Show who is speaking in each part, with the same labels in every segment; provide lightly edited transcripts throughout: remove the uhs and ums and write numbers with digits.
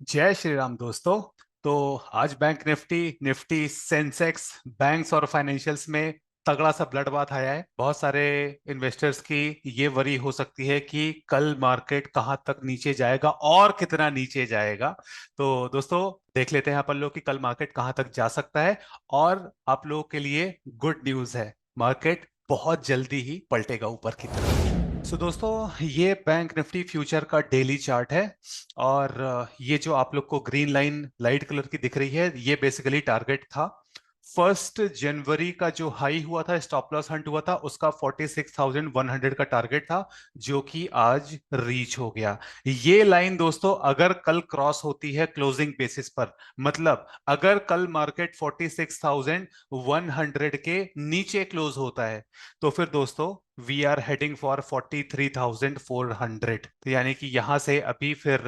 Speaker 1: जय श्री राम दोस्तों। तो आज bank Nifty Nifty Sensex banks और फाइनेंशियल्स में तगड़ा सा ब्लड बाथ आया है। बहुत सारे इन्वेस्टर्स की ये वरी हो सकती है कि कल मार्केट कहां तक नीचे जाएगा और कितना नीचे जाएगा। तो दोस्तों देख लेते हैं अपन लोग कि कल मार्केट कहां तक जा सकता है। और आप लोगों के लिए गुड न्यूज़ है, मार्केट बहुत जल्दी ही पलटेगा ऊपर की तरफ। दोस्तों ये बैंक निफ्टी फ्यूचर का डेली चार्ट है। और ये जो आप लोग को ग्रीन लाइन लाइट कलर की दिख रही है, ये बेसिकली टारगेट था। 1 जनवरी का जो हाई हुआ था, स्टॉप लॉस हंट हुआ था, उसका 46,100 का टारगेट था, जो कि आज रीच हो गया। ये लाइन दोस्तों अगर कल क्रॉस होती है क्लोजिंग बेसिस पर, मतलब अगर कल मार्केट 46,100 के नीचे क्लोज होता है, तो फिर दोस्तों वी आर हेडिंग फॉर 43,400। तो यानी कि यहां से अभी फिर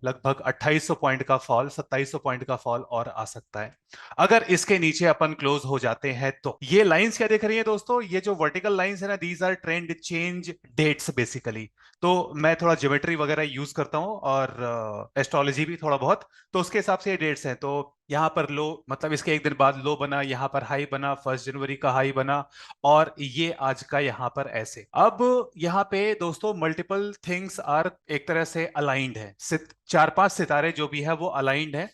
Speaker 1: लगभग 2800 पॉइंट का फॉल, 2700 पॉइंट का फॉल और आ सकता है। अगर इसके नीचे अपन क्लोज हो जाते हैं तो ये लाइंस क्या दिख रही है दोस्तों, ये जो वर्टिकल लाइंस है ना, these are trend change dates basically. तो मैं थोड़ा ज्योमेट्री वगैरह यूज करता हूं और एस्ट्रोलॉजी भी थोड़ा बहुत, तो उसके हिसाब से ये डेट्स हैं। तो यहाँ पर लो मतलब इसके एक दिन बाद लो बना, यहाँ पर हाई बना, 1 जनवरी का हाई बना, और ये आज का यहाँ पर ऐसे। अब यहाँ पे दोस्तों मल्टीपल थिंग्स आर एक तरह से अलाइंड है, चार पांच सितारे जो भी है वो अलाइंड है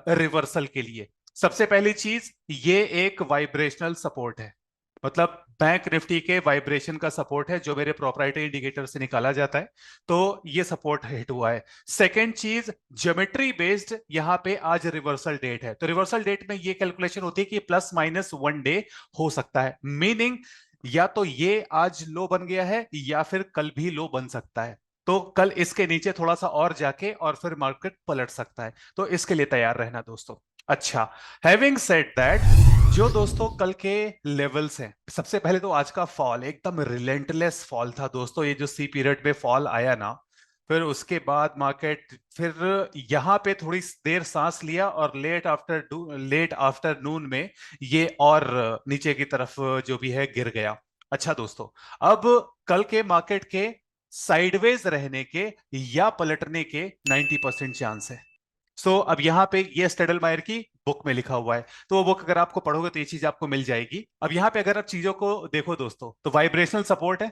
Speaker 1: रिवर्सल के लिए। सबसे पहली चीज, ये एक वाइब्रेशनल सपोर्ट है, मतलब बैंक निफ्टी के वाइब्रेशन का सपोर्ट है जो मेरे प्रोप्राइटरी इंडिकेटर से निकाला जाता है। तो ये सपोर्ट हिट हुआ है। सेकेंड चीज, ज्योमेट्री बेस्ड यहाँ पे आज रिवर्सल डेट है, तो रिवर्सल डेट में ये कैलकुलेशन होती है कि +- 1 डे हो सकता है। मीनिंग या तो ये आज लो बन गया है या फिर कल भी लो बन सकता है। तो कल इसके नीचे थोड़ा सा और जाके और फिर मार्केट पलट सकता है, तो इसके लिए तैयार रहना दोस्तों। अच्छा, हैविंग सेड दैट, जो दोस्तों कल के लेवल्स हैं, सबसे पहले तो आज का फॉल एकदम रिलेंटलेस फॉल था दोस्तों। ये जो सी पीरियड में फॉल आया ना, फिर उसके बाद मार्केट फिर यहां पे थोड़ी देर सांस लिया और लेट आफ्टरनून में ये और नीचे की तरफ जो भी है गिर गया। अच्छा दोस्तों, अब कल के मार्केट के साइडवेज रहने के या पलटने के 90% चांस है। अब यहाँ पे ये स्टेडलमायर की बुक में लिखा हुआ है, तो वो बुक अगर आपको पढ़ोगे तो ये चीज आपको मिल जाएगी। अब यहाँ पे अगर आप चीजों को देखो दोस्तों, तो वाइब्रेशनल सपोर्ट है,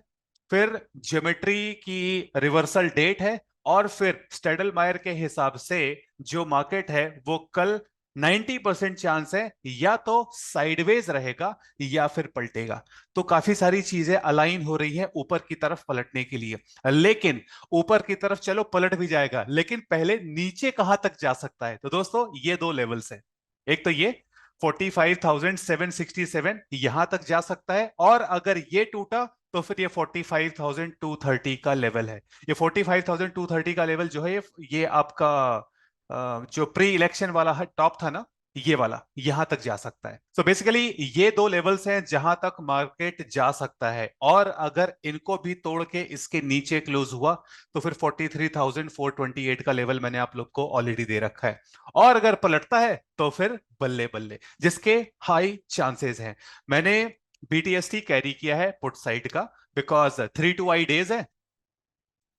Speaker 1: फिर ज्योमेट्री की रिवर्सल डेट है, और फिर स्टेडलमायर के हिसाब से जो मार्केट है वो कल 90% चांस है या तो साइडवेज रहेगा या फिर पलटेगा। तो काफी सारी चीजें अलाइन हो रही है ऊपर की तरफ पलटने के लिए। लेकिन ऊपर की तरफ चलो पलट भी जाएगा, लेकिन पहले नीचे कहां तक जा सकता है, तो दोस्तों ये दो लेवल्स है। एक तो ये 45,767 यहां तक जा सकता है, और अगर ये टूटा तो फिर ये 45,230 का लेवल है। ये 45,230 का लेवल जो है, ये आपका जो प्री इलेक्शन वाला टॉप था ना, ये वाला यहां तक जा सकता है। सो बेसिकली ये दो लेवल्स हैं जहां तक मार्केट जा सकता है, और अगर इनको भी तोड़ के इसके नीचे क्लोज हुआ तो फिर 43,428 का लेवल मैंने आप लोग को ऑलरेडी दे रखा है। और अगर पलटता है तो फिर बल्ले बल्ले, जिसके हाई चांसेस हैं। मैंने बीटीएसटी कैरी किया है पुट साइड का, बिकॉज 3 to I डेज है।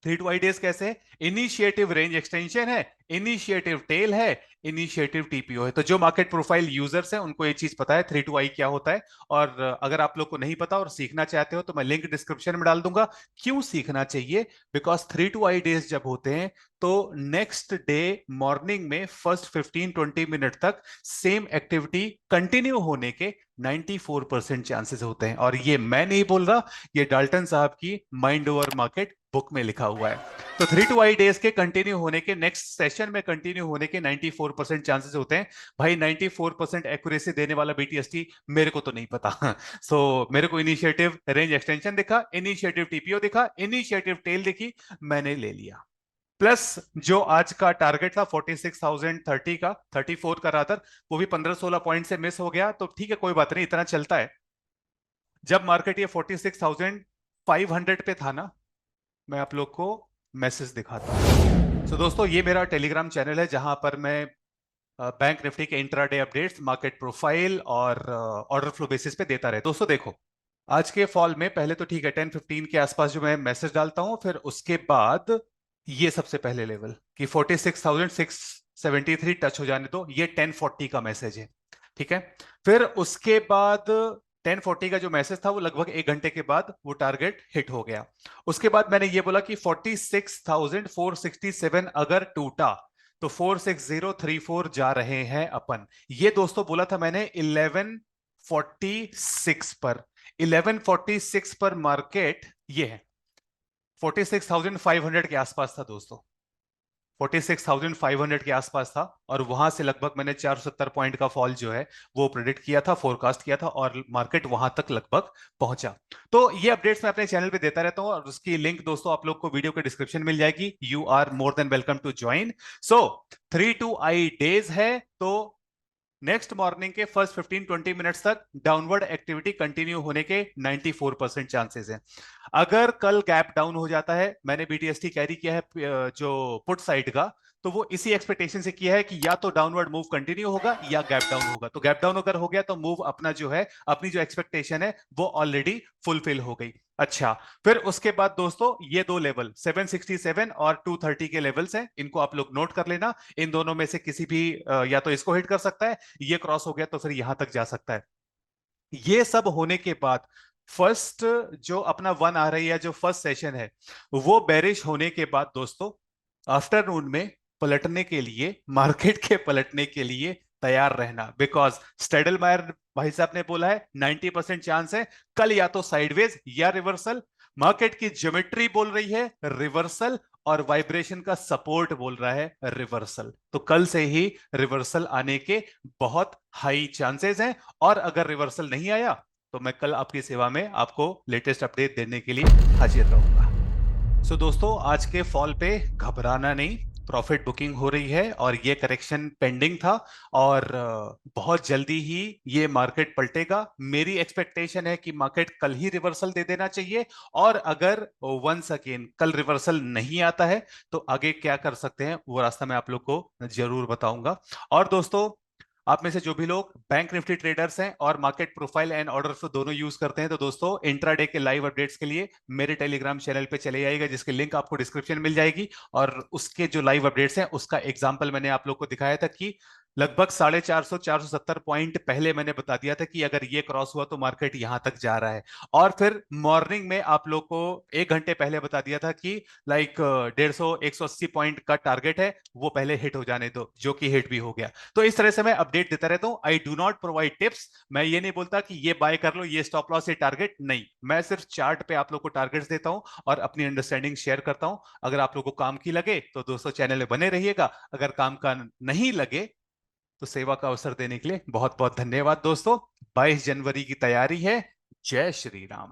Speaker 1: 3 to I डेज कैसे है? इनिशिएटिव रेंज एक्सटेंशन है, इनिशिएटिव टेल है, इनिशिएटिव टीपीओ है। तो जो मार्केट प्रोफाइल यूजर्स हैं उनको ये चीज पता है 3 to I क्या होता है। और अगर आप लोग को नहीं पता और सीखना चाहते हो तो मैं लिंक डिस्क्रिप्शन में डाल दूंगा। क्यों सीखना चाहिए? बिकॉज 3 to I डेज जब होते हैं तो नेक्स्ट डे मॉर्निंग में फर्स्ट 15-20 मिनट तक सेम एक्टिविटी कंटिन्यू होने के 94% चांसेस होते हैं। और ये मैं नहीं बोल रहा, ये डाल्टन साहब की माइंड ओवर मार्केट बुक में लिखा हुआ है। तो 3 to I डेज के कंटिन्यू होने के, नेक्स्ट सेशन में कंटिन्यू होने के 94% चांसेस होते हैं। भाई 94% एक्यूरेसी देने वाला बीटीएसटी मेरे को तो नहीं पता। मेरे को इनिशिएटिव रेंज एक्सटेंशन दिखा, इनिशिएटिव टीपीओ दिखा, इनिशिएटिव टेल दिखी, मैंने ले लिया। प्लस जो आज का टारगेट था 46,030 का, 34 का रादर, वो भी 15-16 पॉइंट से मिस हो गया। तो ठीक है, कोई बात नहीं, इतना चलता है। जब मार्केट ये 46,500 पे था ना, मैं आप लोग को मैसेज दिखाता हूं। दोस्तों ये मेरा टेलीग्राम चैनल है जहां पर मैं बैंक निफ्टी के इंट्राडे अपडेट्स, मार्केट प्रोफाइल और ऑर्डर फ्लो बेसिस पे देता रहे। दोस्तों देखो, आज के फॉल में पहले तो ठीक है 10-15 के आसपास जो मैं मैसेज डालता हूं, फिर उसके बाद ये सबसे पहले लेवल कि 46,673 टच हो जाने दो, ये 1040 का मैसेज है। ठीक है। फिर उसके बाद 1040 का जो मैसेज था वो लगभग 1 घंटे के बाद वो टारगेट हिट हो गया। उसके बाद मैंने ये बोला कि 46,467 अगर टूटा तो 46034 जा रहे हैं अपन। ये दोस्तों बोला था मैंने 1146 पर। 1146 पर मार्केट ये है, 46,500 के आसपास था दोस्तों। 46,500 के आसपास था, और वहां से लगभग मैंने 470 पॉइंट का फॉल जो है वो प्रिडिक्ट किया था, फोरकास्ट किया था, और मार्केट वहां तक लगभग पहुंचा। तो ये अपडेट्स मैं अपने चैनल पे देता रहता हूं, और उसकी लिंक दोस्तों आप लोग को वीडियो के डिस्क्रिप्शन मिल जाएगी। You are more than welcome to join. So 3 to 8 days है, तो नेक्स्ट मॉर्निंग के फर्स्ट 15-20 मिनट्स तक डाउनवर्ड एक्टिविटी कंटिन्यू होने के 94% चांसेस हैं। अगर कल गैप डाउन हो जाता है, मैंने बीटीएसटी कैरी किया है जो पुट साइड का, तो वो इसी एक्सपेक्टेशन से किया है कि या तो डाउनवर्ड मूव कंटिन्यू होगा या गैप डाउन होगा। तो गैप डाउन अगर हो गया तो मूव अपना जो है, अपनी जो एक्सपेक्टेशन है वो ऑलरेडी फुलफिल हो गई। अच्छा, फिर उसके बाद दोस्तों ये दो लेवल 767 और 230 के लेवल्स हैं, इनको आप लोग नोट कर लेना। इन दोनों में से किसी भी या तो इसको हिट कर सकता है, ये क्रॉस हो गया तो फिर यहां तक जा सकता है। ये सब होने के बाद फर्स्ट जो अपना वन आ रही है, जो फर्स्ट सेशन है, वो बेरिश होने के बाद दोस्तों आफ्टरनून में पलटने के लिए, मार्केट के पलटने के लिए तैयार रहना। बिकॉज स्टेडलमायर भाई साहब ने बोला है 90% चांस है कल या तो साइडवेज या रिवर्सल। मार्केट की ज्योमेट्री बोल रही है रिवर्सल, और वाइब्रेशन का सपोर्ट बोल रहा है रिवर्सल। तो कल से ही रिवर्सल आने के बहुत हाई चांसेस हैं, और अगर रिवर्सल नहीं आया तो मैं कल आपकी सेवा में आपको लेटेस्ट अपडेट देने के लिए हाजिर रहूंगा। सो दोस्तों, आज के फॉल पे घबराना नहीं, प्रॉफिट बुकिंग हो रही है, और ये करेक्शन पेंडिंग था, और बहुत जल्दी ही ये मार्केट पलटेगा। मेरी एक्सपेक्टेशन है कि मार्केट कल ही रिवर्सल दे देना चाहिए, और अगर वंस अगेन कल रिवर्सल नहीं आता है तो आगे क्या कर सकते हैं वो रास्ता मैं आप लोग को जरूर बताऊंगा। और दोस्तों, आप में से जो भी लोग बैंक निफ्टी ट्रेडर्स हैं और market profile and order flow दोनों यूज करते हैं, तो दोस्तों इंट्राडे के लाइव अपडेट्स के लिए मेरे टेलीग्राम चैनल पे चले जाइएगा, जिसकी लिंक आपको डिस्क्रिप्शन मिल जाएगी। और उसके जो लाइव अपडेट्स हैं उसका एग्जांपल मैंने आप लोग को दिखाया था कि लगभग 450 470 पॉइंट पहले मैंने बता दिया था कि अगर ये क्रॉस हुआ तो मार्केट यहां तक जा रहा है। और फिर मॉर्निंग में आप लोग को 1 घंटे पहले बता दिया था कि लाइक 150 180 पॉइंट का टारगेट है, वो पहले हिट हो जाने दो, जो कि हिट भी हो गया। तो इस तरह से मैं अपडेट देता रहता हूं। I do not provide tips. मैं ये नहीं बोलता कि ये बाय कर लो, ये स्टॉप लॉस, ये टारगेट, नहीं। मैं सिर्फ चार्ट पे आप लोग को टारगेट्स देता हूं और अपनी अंडरस्टैंडिंग शेयर करता हूं। अगर आप लोग को काम की लगे तो दोस्तों चैनल में बने रहिएगा, अगर काम का नहीं लगे तो सेवा का अवसर देने के लिए बहुत बहुत धन्यवाद दोस्तों। 22 जनवरी की तैयारी है। जय श्री राम।